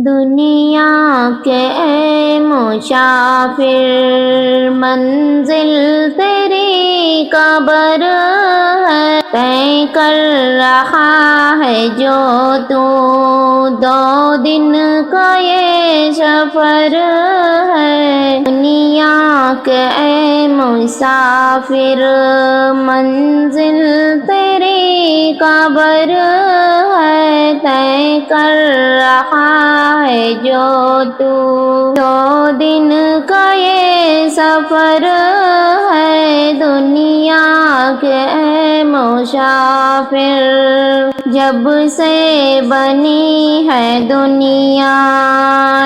دنیا کے اے مسافر، منزل تیری قبر ہے، طے کر رہا ہے جو تو 2 دن کا یہ سفر ہے۔ دنیا کے اے مسافر، منزل تیری قبر ہے، طے کر رہا ہے جو تو 2 دن کا یہ سفر ہے۔ دنیا کے اے مسافر، جب سے بنی ہے دنیا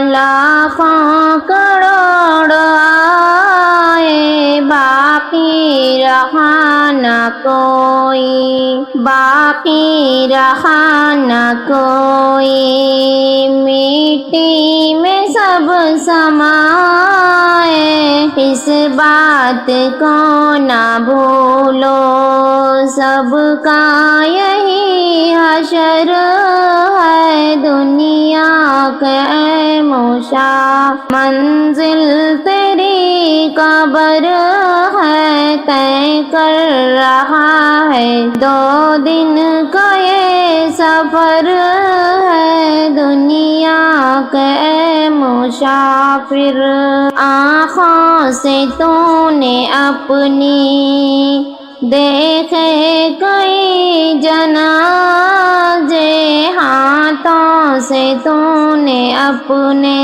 لاکھوں کروڑ آئے، باقی رہا نہ کوئی، باقی رہا نہ کوئی، مٹی میں سب سمائے۔ اس بات کو نہ بھولو، سب کا یہی حشر ہے۔ دنیا کے اے مسافر، منزل تیری قبر ہے، طے کر رہا ہے 2 دن کا یہ سفر ہے۔ دنیا کے اے مسافر، آنکھوں سے تو نے اپنی دیکھے کئی جنازے، ہاتھوں سے تو نے اپنے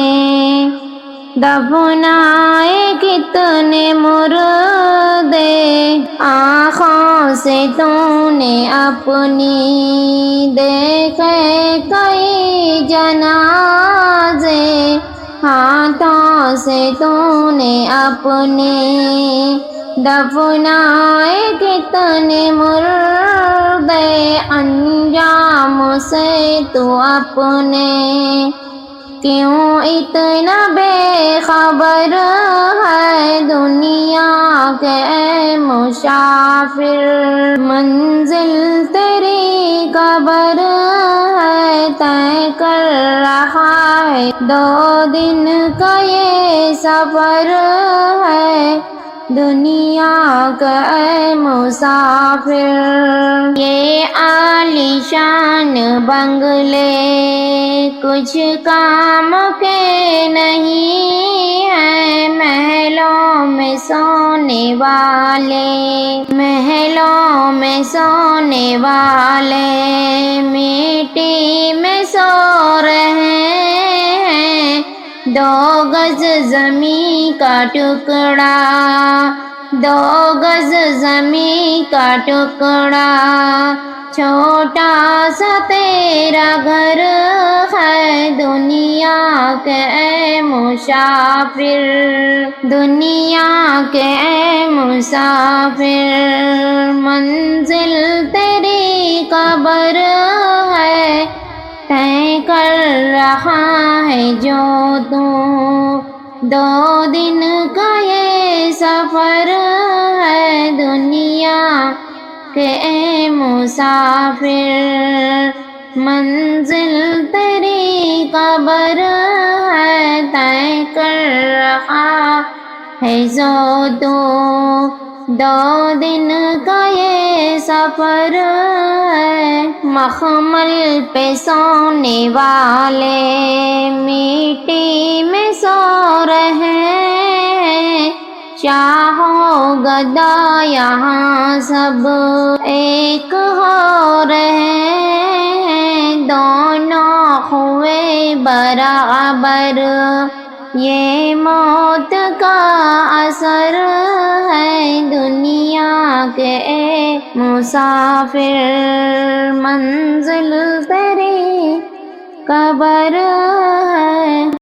دفنائے کتنے مردے، آنکھوں سے تو نے اپنی دیکھے کئی جنازے، ہاتھوں سے تو نے اپنے دفنائے کتنے مردے، انجام سے تو اپنے کیوں اتنا بے خبر ہے۔ دنیا کے اے مسافر، منزل تیری قبر ہے، طے کر رہا ہے 2 دن کا یہ سفر ہے۔ دنیا کے اے مسافر، یہ عالی شان بنگلے کچھ کام کے نہیں ہیں، محلوں میں سونے والے، محلوں میں سونے والے مٹی میں سو رہے ہیں۔ 2 گز زمین کا ٹکڑا، 2 گز زمین کا ٹکڑا، چھوٹا سا تیرا گھر ہے۔ دنیا کے اے مسافر، دنیا کے اے مسافر، منزل تیری قبر ہے، طے کر رہا ہے جو تو 2 دن کا یہ سفر ہے۔ دنیا کہ اے مسافر، منزل تیری قبر ہے، طے کر رہا ہے جو تو 2 دن کا یہ سفر ہے۔ مخمل پہ سونے والے مٹی میں سو رہے ہیں، شاہ و گدا یہاں سب ایک ہو رہے ہیں، دونوں ہوئے برابر، یہ موت کا اثر ہے۔ دنیا کے اے مسافر، منزل تیری قبر ہے۔